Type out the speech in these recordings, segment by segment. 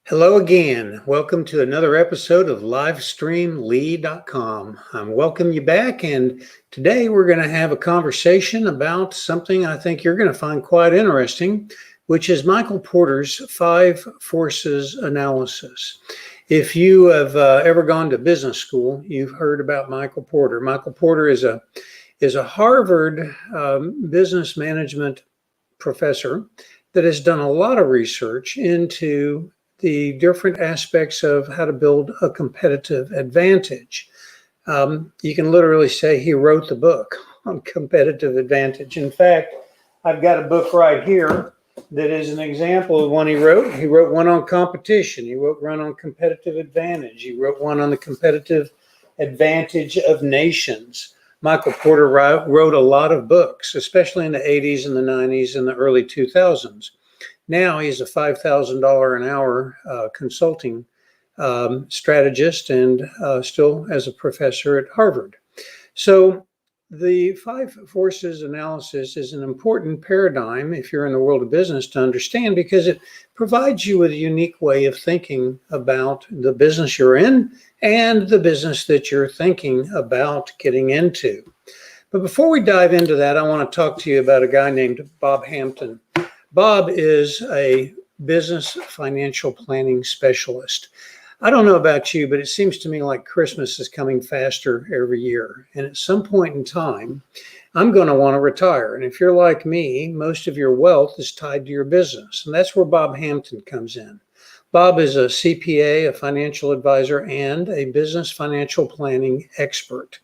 Hello again. Welcome to another episode of LiveStreamLee.com. I welcome you back, and today we're going to have a conversation about something I think you're going to find quite interesting, which is Michael Porter's 5 forces analysis. If you have ever gone to business school, you've heard about Michael Porter. Michael Porter is a Harvard business management professor that has done a lot of research into the different aspects of how to build a competitive advantage. You can literally say he wrote the book on competitive advantage. In fact, I've got a book right here that is an example of one he wrote. He wrote one on competition. He wrote one on competitive advantage. He wrote one on the competitive advantage of nations. Michael Porter wrote a lot of books, especially in the 80s and the 90s and the early 2000s. Now he's a $5,000 an hour consulting strategist and still as a professor at Harvard. So the 5 forces analysis is an important paradigm if you're in the world of business to understand, because it provides you with a unique way of thinking about the business you're in and the business that you're thinking about getting into. But before we dive into that, I want to talk to you about a guy named Bob Hampton. Bob is a business financial planning specialist. I don't know about you, but it seems to me like Christmas is coming faster every year. And at some point in time, I'm going to want to retire. And if you're like me, most of your wealth is tied to your business. And that's where Bob Hampton comes in. Bob is a CPA, a financial advisor, and a business financial planning expert.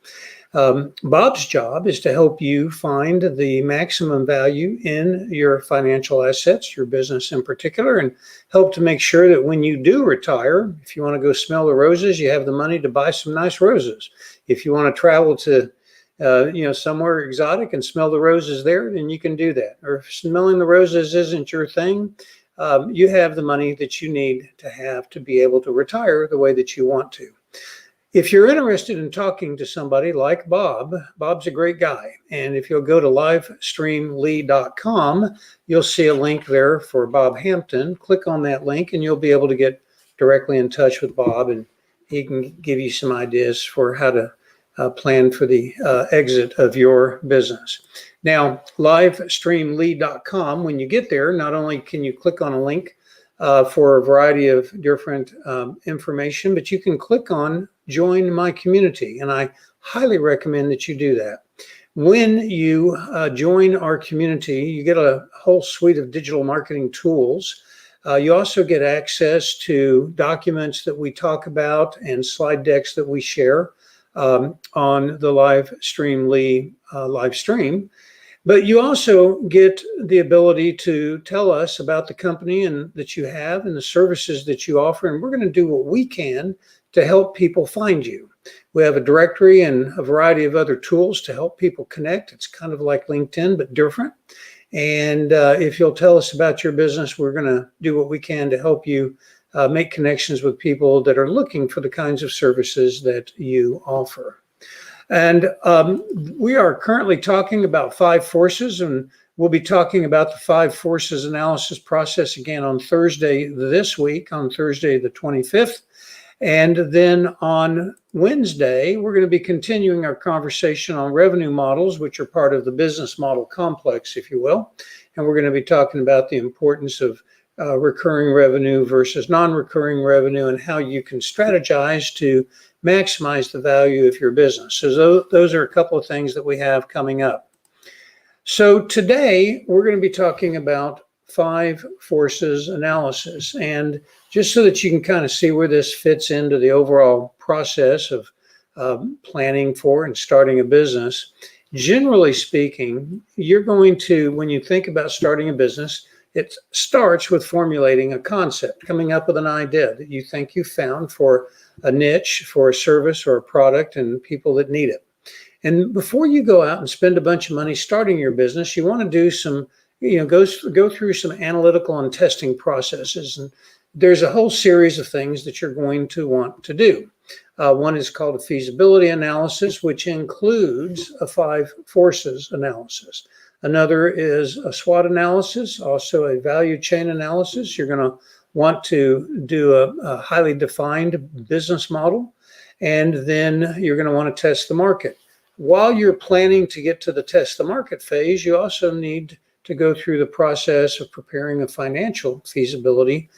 Bob's job is to help you find the maximum value in your financial assets, your business in particular, and help to make sure that when you do retire, if you want to go smell the roses, you have the money to buy some nice roses. If you want to travel to somewhere exotic and smell the roses there, then you can do that. Or if smelling the roses isn't your thing, you have the money that you need to have to be able to retire the way that you want to. If you're interested in talking to somebody like Bob, Bob's a great guy. And if you'll go to LiveStreamLee.com, you'll see a link there for Bob Hampton. Click on that link and you'll be able to get directly in touch with Bob, and he can give you some ideas for how to plan for the exit of your business. Now, LiveStreamLee.com, when you get there, not only can you click on a link for a variety of different information, but you can click on Join My Community, and I highly recommend that you do that. When you join our community, you get a whole suite of digital marketing tools. You also get access to documents that we talk about and slide decks that we share on the LiveStreamLee live stream. But you also get the ability to tell us about the company and that you have and the services that you offer. And we're going to do what we can to help people find you. We have a directory and a variety of other tools to help people connect. It's kind of like LinkedIn, but different. And if you'll tell us about your business, we're going to do what we can to help you make connections with people that are looking for the kinds of services that you offer. And we are currently talking about 5 forces, and we'll be talking about the 5 forces analysis process again on Thursday this week, on Thursday the 25th. And then on Wednesday, we're going to be continuing our conversation on revenue models, which are part of the business model complex, if you will. And we're going to be talking about the importance of recurring revenue versus non-recurring revenue and how you can strategize to maximize the value of your business. So those are a couple of things that we have coming up. So today we're going to be talking about 5 forces analysis. And just so that you can kind of see where this fits into the overall process of planning for and starting a business, generally speaking, you're going to, when you think about starting a business, it starts with formulating a concept, coming up with an idea that you think you found for a niche, for a service or a product and people that need it. And before you go out and spend a bunch of money starting your business, you want to do some, go through some analytical and testing processes. And there's a whole series of things that you're going to want to do. One is called a feasibility analysis, which includes a 5 forces analysis. Another is a SWOT analysis, also a value chain analysis. You're going to want to do a highly defined business model, and then you're going to want to test the market. While you're planning to get to the test the market phase, you also need to go through the process of preparing a financial feasibility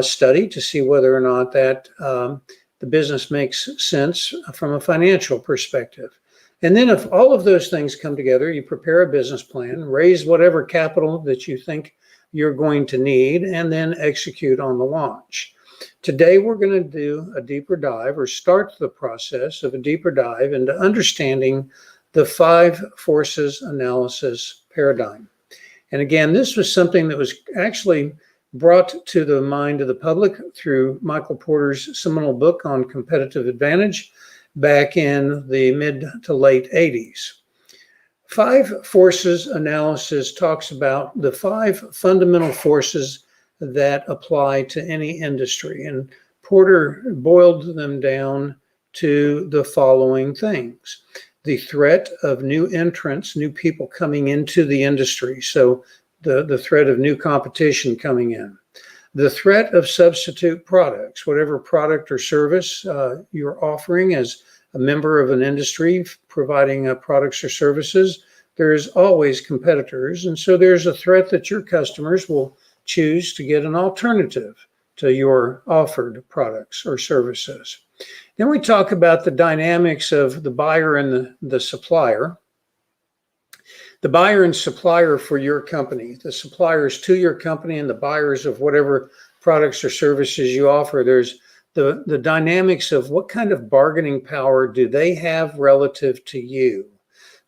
study to see whether or not that the business makes sense from a financial perspective. And then if all of those things come together, you prepare a business plan, raise whatever capital that you think you're going to need, and then execute on the launch. Today, we're going to do a deeper dive, or start the process of a deeper dive into understanding the 5 forces analysis paradigm. And again, this was something that was actually brought to the mind of the public through Michael Porter's seminal book on competitive advantage back in the mid to late 80s. 5 forces analysis talks about the 5 fundamental forces that apply to any industry. And Porter boiled them down to the following things: the threat of new entrants, new people coming into the industry. So the threat of new competition coming in. The threat of substitute products, whatever product or service you're offering as a member of an industry providing products or services, there's always competitors. And so there's a threat that your customers will choose to get an alternative to your offered products or services. Then we talk about the dynamics of the buyer and the supplier. The buyer and supplier for your company, the suppliers to your company and the buyers of whatever products or services you offer. There's the dynamics of what kind of bargaining power do they have relative to you.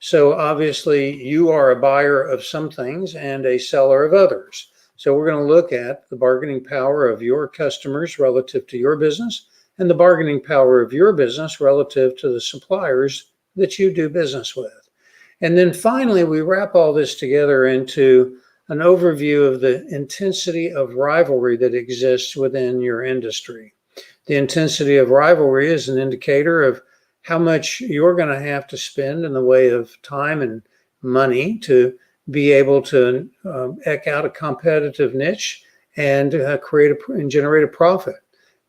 So obviously you are a buyer of some things and a seller of others. So we're going to look at the bargaining power of your customers relative to your business, and the bargaining power of your business relative to the suppliers that you do business with. And then finally, we wrap all this together into an overview of the intensity of rivalry that exists within your industry. The intensity of rivalry is an indicator of how much you're going to have to spend in the way of time and money to be able to eke out a competitive niche and and generate a profit.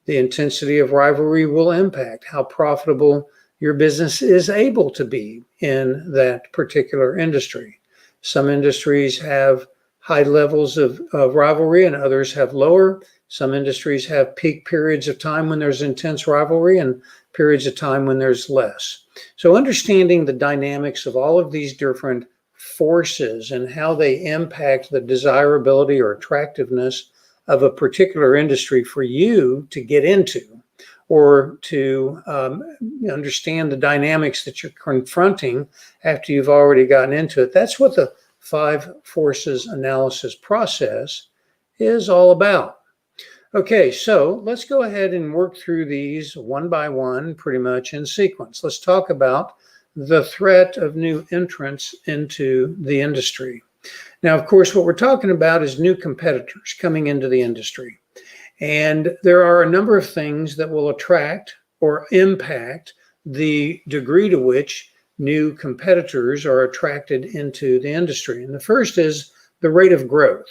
The intensity of rivalry will impact how profitable your business is able to be in that particular industry. Some industries have high levels of rivalry and others have lower. Some industries have peak periods of time when there's intense rivalry and periods of time when there's less. So understanding the dynamics of all of these different forces and how they impact the desirability or attractiveness of a particular industry for you to get into, or to understand the dynamics that you're confronting after you've already gotten into it. That's what the 5 forces analysis process is all about. Okay, so let's go ahead and work through these one by one, pretty much in sequence. Let's talk about the threat of new entrants into the industry. Now, of course, what we're talking about is new competitors coming into the industry. And there are a number of things that will attract or impact the degree to which new competitors are attracted into the industry. And the first is the rate of growth.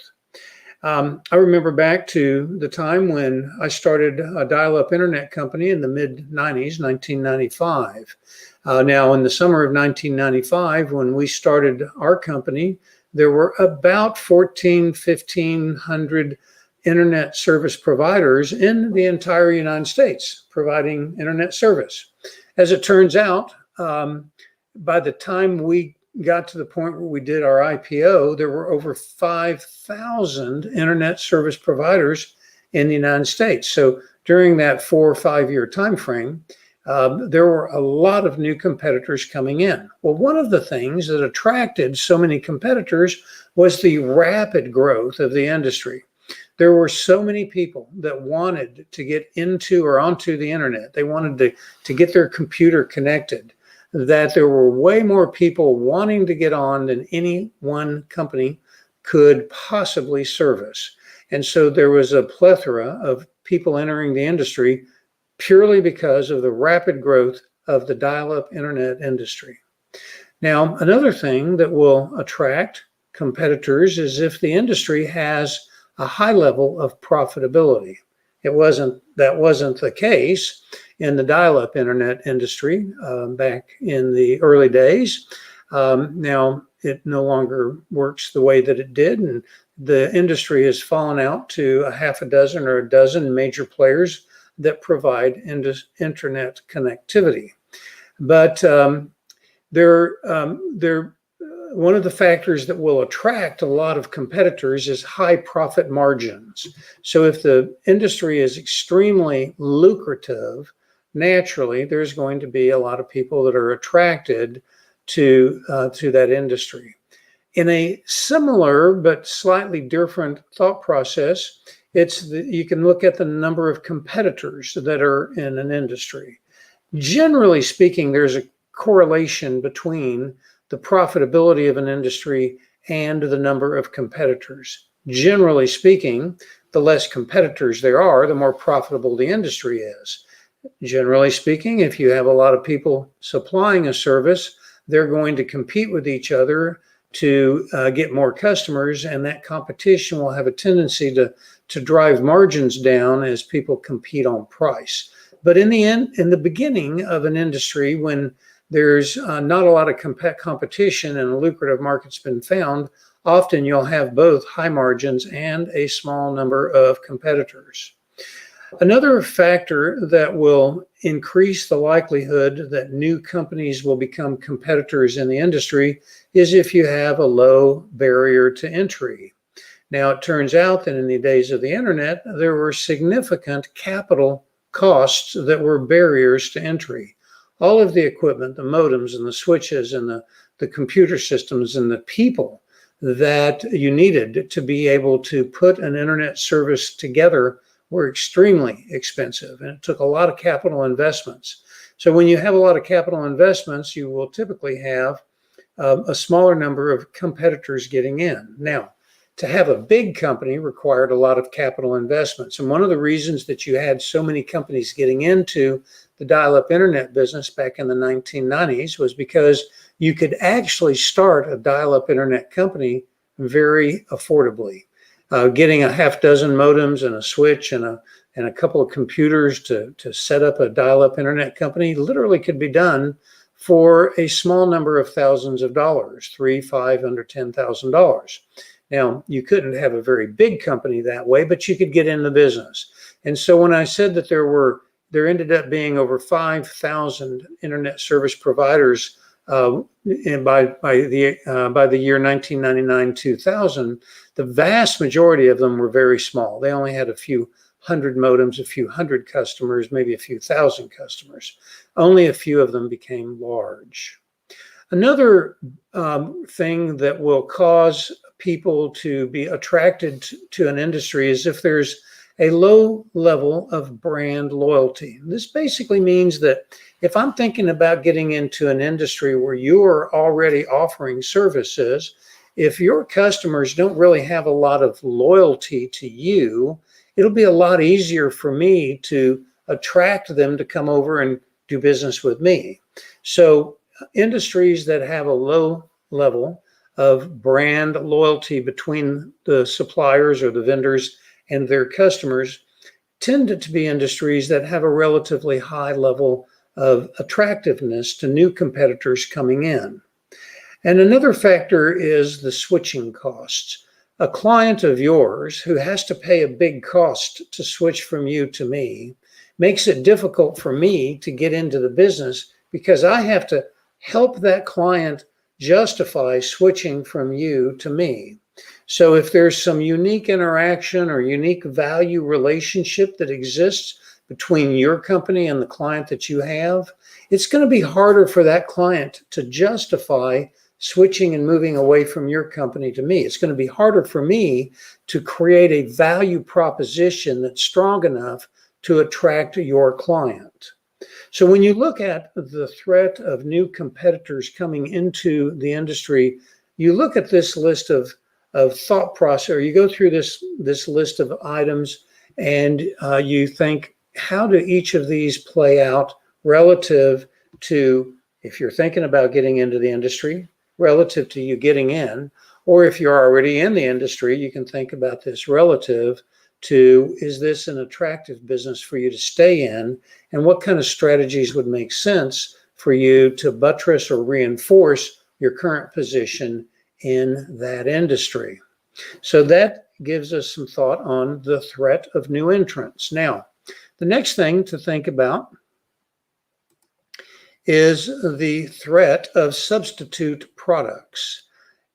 I remember back to the time when I started a dial-up internet company in the mid-90s, 1995. Now, in the summer of 1995, when we started our company, there were about 1,500 internet service providers in the entire United States providing internet service. As it turns out, by the time we got to the point where we did our IPO, there were over 5,000 internet service providers in the United States. So during that 4 or 5 year time frame, there were a lot of new competitors coming in. Well, one of the things that attracted so many competitors was the rapid growth of the industry. There were so many people that wanted to get into or onto the internet. They wanted to get their computer connected, that there were way more people wanting to get on than any one company could possibly service. And so there was a plethora of people entering the industry purely because of the rapid growth of the dial-up internet industry. Now, another thing that will attract competitors is if the industry has a high level of profitability. That wasn't the case in the dial-up internet industry back in the early days. Now it no longer works the way that it did, and the industry has fallen out to a half a dozen or a dozen major players that provide internet connectivity. But one of the factors that will attract a lot of competitors is high profit margins. So if the industry is extremely lucrative, naturally there's going to be a lot of people that are attracted to that industry. In a similar but slightly different thought process, you can look at the number of competitors that are in an industry. Generally speaking, there's a correlation between the profitability of an industry and the number of competitors. Generally speaking, the less competitors there are, the more profitable the industry is. Generally speaking, if you have a lot of people supplying a service, they're going to compete with each other to get more customers, and that competition will have a tendency to drive margins down as people compete on price. But in the beginning of an industry, when there's not a lot of competition and a lucrative market's been found, often you'll have both high margins and a small number of competitors. Another factor that will increase the likelihood that new companies will become competitors in the industry is if you have a low barrier to entry. Now, it turns out that in the days of the internet, there were significant capital costs that were barriers to entry. All of the equipment, the modems and the switches and the computer systems and the people that you needed to be able to put an internet service together were extremely expensive, and it took a lot of capital investments. So when you have a lot of capital investments, you will typically have a smaller number of competitors getting in. Now, to have a big company required a lot of capital investments. And one of the reasons that you had so many companies getting into the dial-up internet business back in the 1990s was because you could actually start a dial-up internet company very affordably. Getting a half dozen modems and a switch and a couple of computers to set up a dial-up internet company literally could be done for a small number of thousands of dollars, $3,000, $5,000, under $10,000. Now, you couldn't have a very big company that way, but you could get in the business. And so when I said that there ended up being over 5,000 internet service providers and by the year 1999-2000, the vast majority of them were very small. They only had a few hundred modems, a few hundred customers, maybe a few thousand customers. Only a few of them became large. Another thing that will cause people to be attracted to an industry is if there's a low level of brand loyalty. This basically means that if I'm thinking about getting into an industry where you're already offering services, if your customers don't really have a lot of loyalty to you, it'll be a lot easier for me to attract them to come over and do business with me. So industries that have a low level of brand loyalty between the suppliers or the vendors and their customers tend to be industries that have a relatively high level of attractiveness to new competitors coming in. And another factor is the switching costs. A client of yours who has to pay a big cost to switch from you to me makes it difficult for me to get into the business because I have to help that client justify switching from you to me. So if there's some unique interaction or unique value relationship that exists between your company and the client that you have, it's going to be harder for that client to justify switching and moving away from your company to me. It's going to be harder for me to create a value proposition that's strong enough to attract your client. So when you look at the threat of new competitors coming into the industry, you look at this list of thought process, or you go through this list of items and you think, how do each of these play out relative to, if you're thinking about getting into the industry, relative to you getting in, Or if you're already in the industry, you can think about this relative to, is this an attractive business for you to stay in? And what kind of strategies would make sense for you to buttress or reinforce your current position in that industry? So that gives us some thought on the threat of new entrants. Now, the next thing to think about is the threat of substitute products.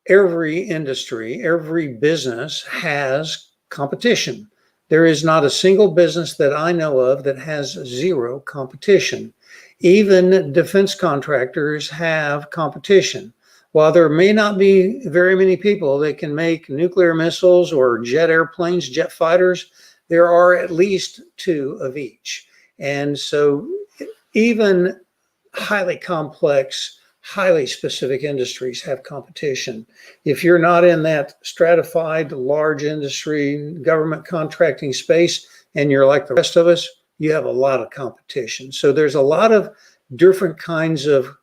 Every industry, every business has competition. There is not a single business that I know of that has zero competition. Even defense contractors have competition. While there may not be very many people that can make nuclear missiles or jet airplanes, jet fighters, there are at least two of each. And so even highly complex, highly specific industries have competition. If you're not in that stratified, large industry, government contracting space, and you're like the rest of us, you have a lot of competition. So there's a lot of different kinds of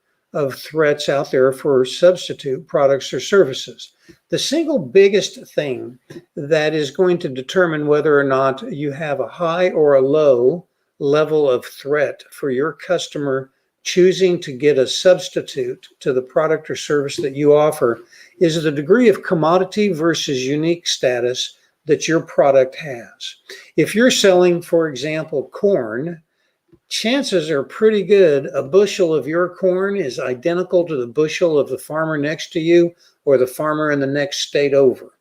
threats out there for substitute products or services. The single biggest thing that is going to determine whether or not you have a high or a low level of threat for your customer choosing to get a substitute to the product or service that you offer is the degree of commodity versus unique status that your product has. If you're selling, for example, corn, chances are pretty good a bushel of your corn is identical to the bushel of the farmer next to you or the farmer in the next state over.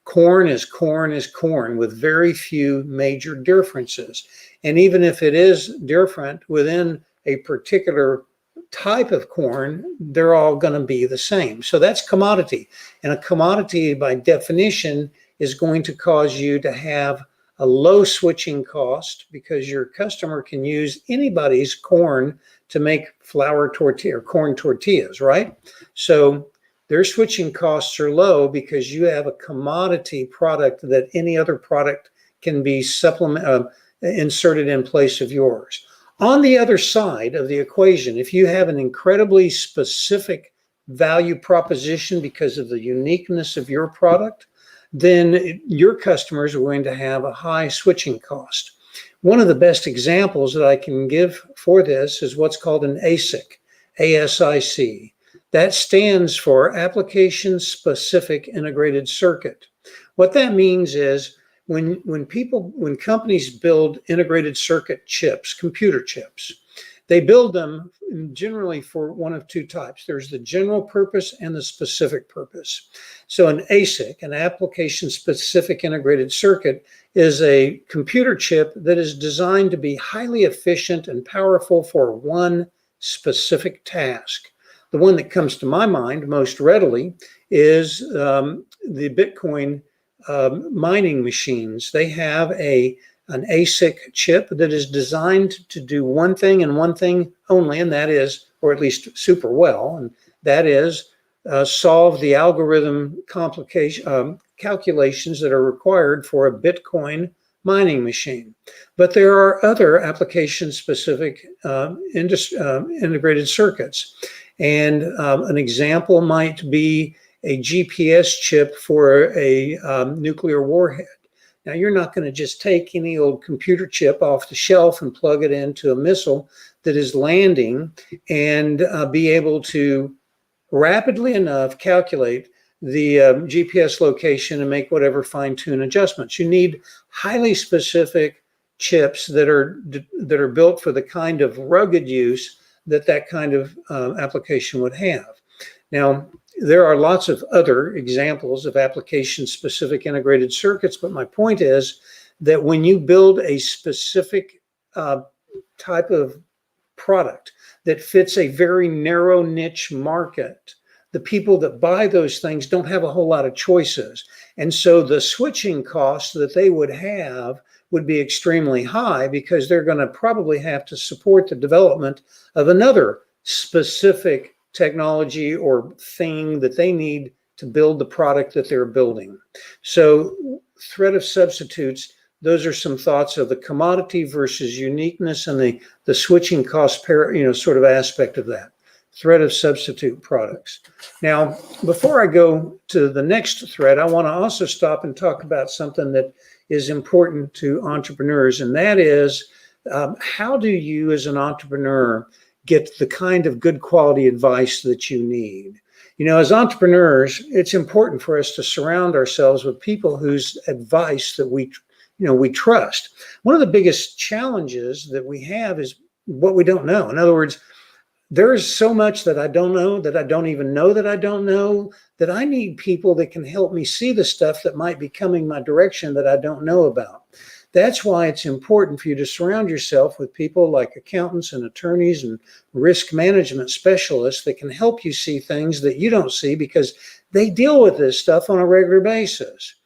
Corn is corn is corn with very few major differences. And even if it is different within a particular type of corn, they're all going to be the same. So that's commodity. And a commodity by definition is going to cause you to have a low switching cost because your customer can use anybody's corn to make flour tortilla or corn tortillas, right? So their switching costs are low because you have a commodity product that any other product can be inserted in place of yours. On the other side of the equation, if you have an incredibly specific value proposition because of the uniqueness of your product, then your customers are going to have a high switching cost. One of the best examples that I can give for this is what's called an ASIC, ASIC. That stands for Application Specific Integrated Circuit. What that means is when companies build integrated circuit chips, computer chips, they build them generally for one of two types. There's the general purpose and the specific purpose. So an ASIC, an application specific integrated circuit, is a computer chip that is designed to be highly efficient and powerful for one specific task. The one that comes to my mind most readily is the Bitcoin mining machines. They have an ASIC chip that is designed to do one thing and one thing only, and that is, or at least super well, and that is solve the algorithm calculations that are required for a Bitcoin mining machine. But there are other application-specific integrated circuits, and an example might be a GPS chip for a nuclear warhead. Now, you're not going to just take any old computer chip off the shelf and plug it into a missile that is landing and be able to rapidly enough calculate the GPS location and make whatever fine-tune adjustments. You need highly specific chips that are built for the kind of rugged use that kind of application would have. Now, there are lots of other examples of application-specific integrated circuits, but my point is that when you build a specific type of product that fits a very narrow niche market, the people that buy those things don't have a whole lot of choices. And so the switching costs that they would have would be extremely high because they're going to probably have to support the development of another specific technology or thing that they need to build the product that they're building. So threat of substitutes, those are some thoughts of the commodity versus uniqueness and the switching cost sort of aspect of that. threat of substitute products. Now, before I go to the next threat, I want to also stop and talk about something that is important to entrepreneurs, and that is how do you as an entrepreneur get the kind of good quality advice that you need? You know, as entrepreneurs, it's important for us to surround ourselves with people whose advice that we trust. One of the biggest challenges that we have is what we don't know. In other words, there is so much that I don't know, that I don't even know that I don't know, that I need people that can help me see the stuff that might be coming my direction that I don't know about. That's why it's important for you to surround yourself with people like accountants and attorneys and risk management specialists that can help you see things that you don't see because they deal with this stuff on a regular basis.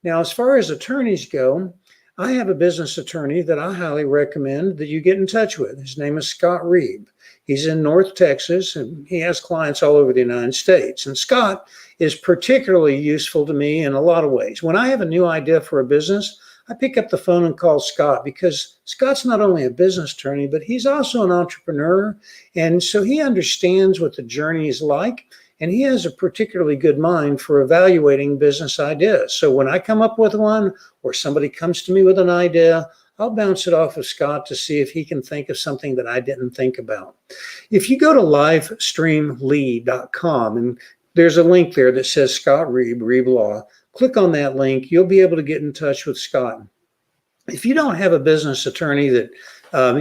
Now, as far as attorneys go, I have a business attorney that I highly recommend that you get in touch with. His name is Scott Reeb. He's in North Texas, and he has clients all over the United States. And Scott is particularly useful to me in a lot of ways. When I have a new idea for a business, I pick up the phone and call Scott because Scott's not only a business attorney, but he's also an entrepreneur. And so he understands what the journey is like, and he has a particularly good mind for evaluating business ideas. So when I come up with one or somebody comes to me with an idea, I'll bounce it off of Scott to see if he can think of something that I didn't think about. If you go to LiveStreamLee.com, and there's a link there that says Scott Reeb, Reeb Law, click on that link. You'll be able to get in touch with Scott. If you don't have a business attorney that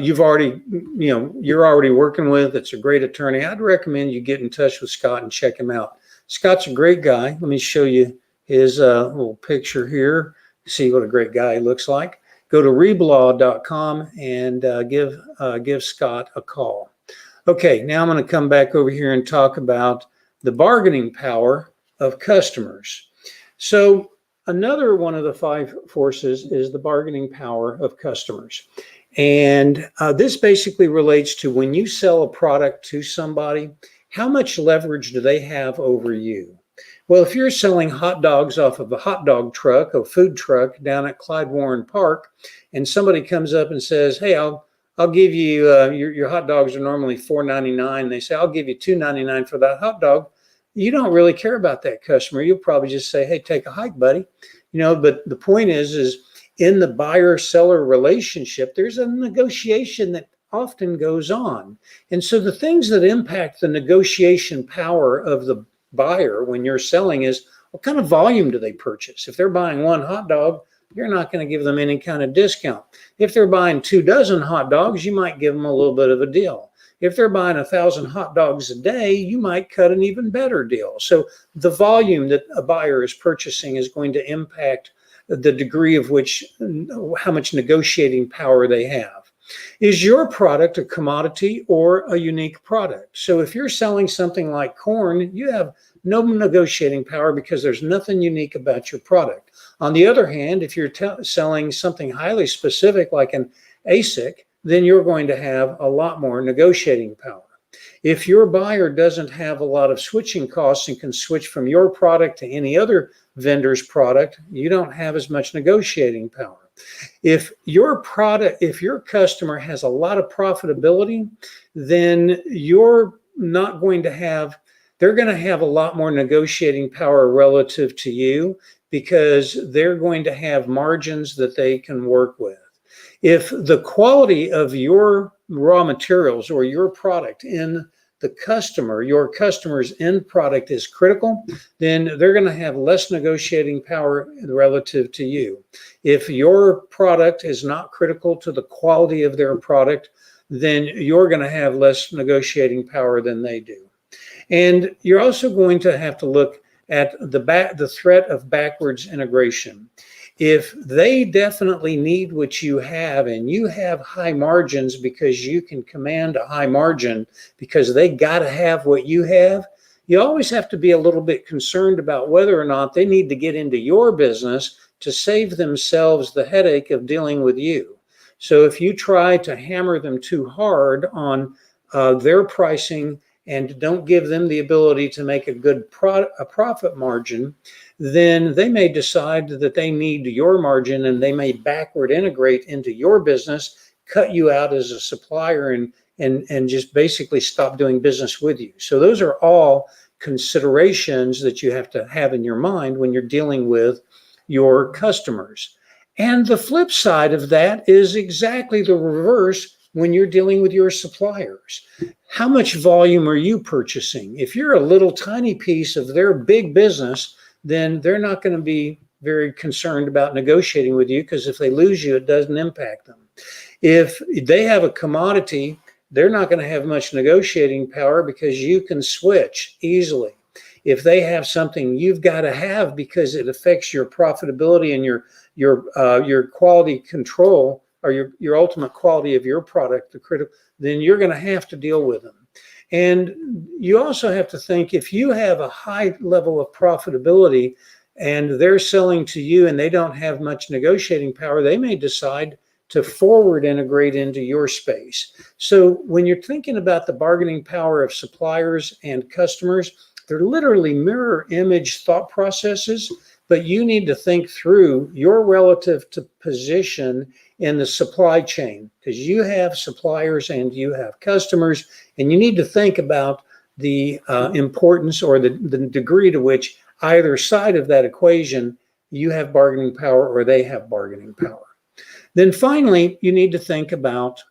you're already working with, it's a great attorney, I'd recommend you get in touch with Scott and check him out. Scott's a great guy. Let me show you his little picture here. See what a great guy he looks like. Go to reeblaw.com and give Scott a call. Okay, now I'm going to come back over here and talk about the bargaining power of customers. So another one of the 5 forces is the bargaining power of customers. And this basically relates to when you sell a product to somebody, how much leverage do they have over you? Well, if you're selling hot dogs off of a hot dog truck, a food truck down at Clyde Warren Park, and somebody comes up and says, hey, I'll give you, your hot dogs are normally $4.99. They say, I'll give you $2.99 for that hot dog. You don't really care about that customer. You'll probably just say, hey, take a hike, buddy. But the point is in the buyer-seller relationship, there's a negotiation that often goes on. And so the things that impact the negotiation power of the buyer when you're selling is what kind of volume do they purchase? If they're buying 1 hot dog, you're not going to give them any kind of discount. If they're buying 2 dozen hot dogs, you might give them a little bit of a deal. If they're buying 1,000 hot dogs a day, you might cut an even better deal. So the volume that a buyer is purchasing is going to impact the degree of which, how much negotiating power they have. Is your product a commodity or a unique product? So if you're selling something like corn, you have no negotiating power because there's nothing unique about your product. On the other hand, if you're selling something highly specific like an ASIC, then you're going to have a lot more negotiating power. If your buyer doesn't have a lot of switching costs and can switch from your product to any other vendor's product, you don't have as much negotiating power. If your customer has a lot of profitability, then they're going to have a lot more negotiating power relative to you because they're going to have margins that they can work with. If the quality of your raw materials or your product in your customer's end product is critical, then they're going to have less negotiating power relative to you. If your product is not critical to the quality of their product, then you're going to have less negotiating power than they do. And you're also going to have to look at the threat of backwards integration. If they definitely need what you have and you have high margins because you can command a high margin because they got to have what you have, you always have to be a little bit concerned about whether or not they need to get into your business to save themselves the headache of dealing with you. So if you try to hammer them too hard on their pricing and don't give them the ability to make a good profit margin, then they may decide that they need your margin and they may backward integrate into your business, cut you out as a supplier, and and just basically stop doing business with you. So those are all considerations that you have to have in your mind when you're dealing with your customers. And the flip side of that is exactly the reverse when you're dealing with your suppliers. How much volume are you purchasing? If you're a little tiny piece of their big business, then they're not going to be very concerned about negotiating with you, because if they lose you, it doesn't impact them. If they have a commodity, they're not going to have much negotiating power because you can switch easily. If they have something you've got to have because it affects your profitability and your quality control, or your ultimate quality of your product, the critical, then you're going to have to deal with them. And you also have to think, if you have a high level of profitability and they're selling to you and they don't have much negotiating power, they may decide to forward integrate into your space. So when you're thinking about the bargaining power of suppliers and customers, they're literally mirror image thought processes, but you need to think through your relative to position in the supply chain, because you have suppliers and you have customers, and you need to think about the importance or the degree to which either side of that equation, you have bargaining power or they have bargaining power. Then finally, you need to think about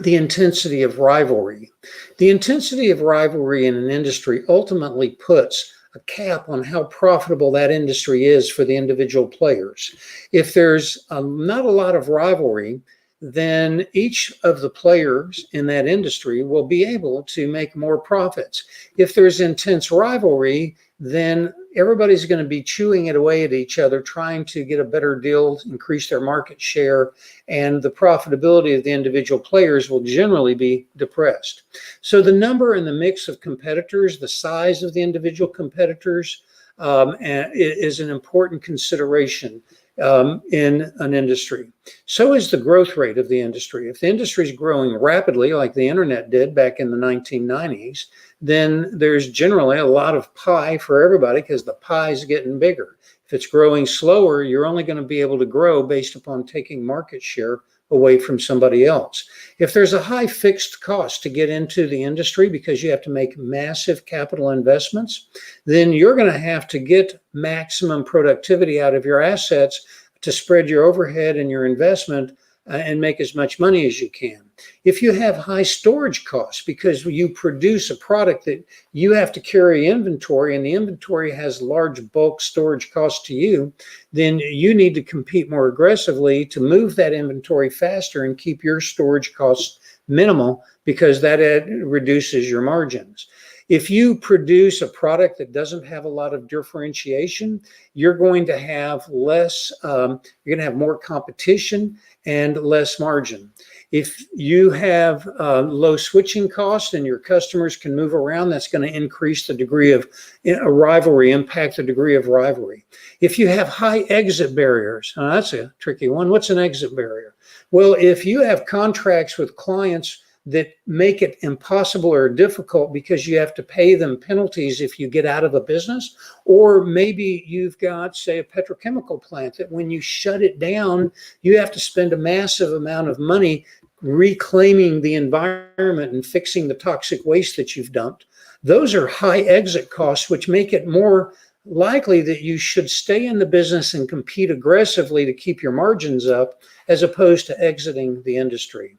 the intensity of rivalry. The intensity of rivalry in an industry ultimately puts a cap on how profitable that industry is for the individual players. If there's not a lot of rivalry, then each of the players in that industry will be able to make more profits. If there's intense rivalry, then everybody's going to be chewing it away at each other, trying to get a better deal, increase their market share, and the profitability of the individual players will generally be depressed. So the number and the mix of competitors, the size of the individual competitors, is an important consideration in an industry. So is the growth rate of the industry. If the industry is growing rapidly, like the internet did back in the 1990s, then there's generally a lot of pie for everybody because the pie is getting bigger. If it's growing slower, you're only going to be able to grow based upon taking market share away from somebody else. If there's a high fixed cost to get into the industry because you have to make massive capital investments, then you're going to have to get maximum productivity out of your assets to spread your overhead and your investment and make as much money as you can. If you have high storage costs because you produce a product that you have to carry inventory and the inventory has large bulk storage costs to you, then you need to compete more aggressively to move that inventory faster and keep your storage costs minimal, because that reduces your margins. If you produce a product that doesn't have a lot of differentiation, you're going to have less, you're going to have more competition and less margin. If you have low switching costs and your customers can move around, that's going to increase the degree of rivalry, impact the degree of rivalry. If you have high exit barriers, that's a tricky one. What's an exit barrier? Well, if you have contracts with clients that make it impossible or difficult because you have to pay them penalties if you get out of a business, or maybe you've got, say, a petrochemical plant that when you shut it down, you have to spend a massive amount of money reclaiming the environment and fixing the toxic waste that you've dumped. Those are high exit costs, which make it more likely that you should stay in the business and compete aggressively to keep your margins up, as opposed to exiting the industry.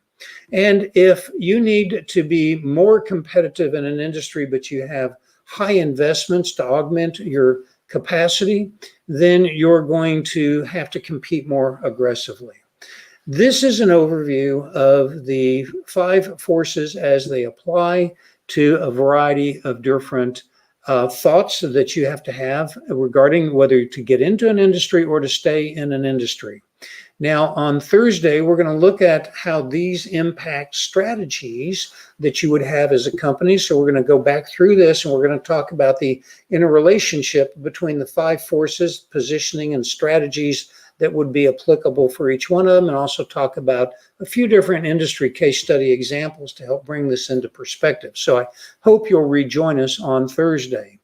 And if you need to be more competitive in an industry, but you have high investments to augment your capacity, then you're going to have to compete more aggressively. This is an overview of the 5 forces as they apply to a variety of different thoughts that you have to have regarding whether to get into an industry or to stay in an industry. Now, on Thursday, we're going to look at how these impact strategies that you would have as a company. So we're going to go back through this and we're going to talk about the interrelationship between the 5 forces, positioning, and strategies that would be applicable for each one of them, and also talk about a few different industry case study examples to help bring this into perspective. So I hope you'll rejoin us on Thursday.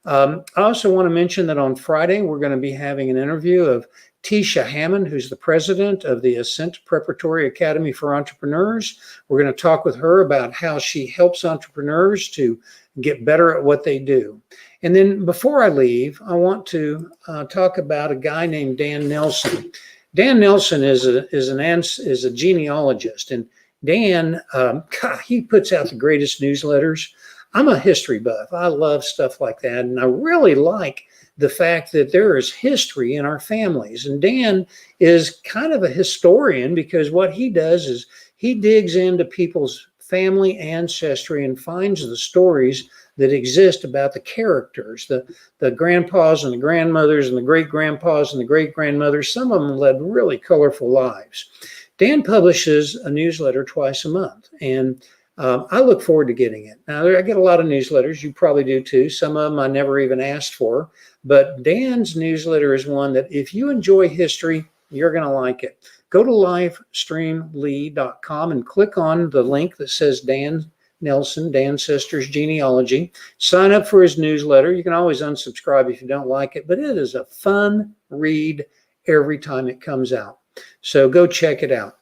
I also want to mention that on Friday, we're going to be having an interview of Tisha Hammond, who's the president of the Ascent Preparatory Academy for Entrepreneurs. We're going to talk with her about how she helps entrepreneurs to get better at what they do. And then before I leave, I want to talk about a guy named Dan Nelson. Dan Nelson is a genealogist, and Dan, God, he puts out the greatest newsletters. I'm a history buff. I love stuff like that, and I really like the fact that there is history in our families. And Dan is kind of a historian, because what he does is he digs into people's family ancestry and finds the stories that exist about the characters, the grandpas and the grandmothers and the great-grandpas and the great-grandmothers. Some of them led really colorful lives. Dan publishes a newsletter twice a month, and I look forward to getting it. Now, I get a lot of newsletters. You probably do too. Some of them I never even asked for. But Dan's newsletter is one that if you enjoy history, you're going to like it. Go to LiveStreamLee.com and click on the link that says Dan Nelson, Dan Sisters Genealogy. Sign up for his newsletter. You can always unsubscribe if you don't like it, but it is a fun read every time it comes out. So go check it out.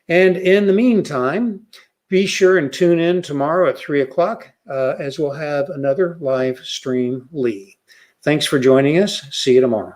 And in the meantime, be sure and tune in tomorrow at 3 o'clock as we'll have another LiveStreamLee. Thanks for joining us. See you tomorrow.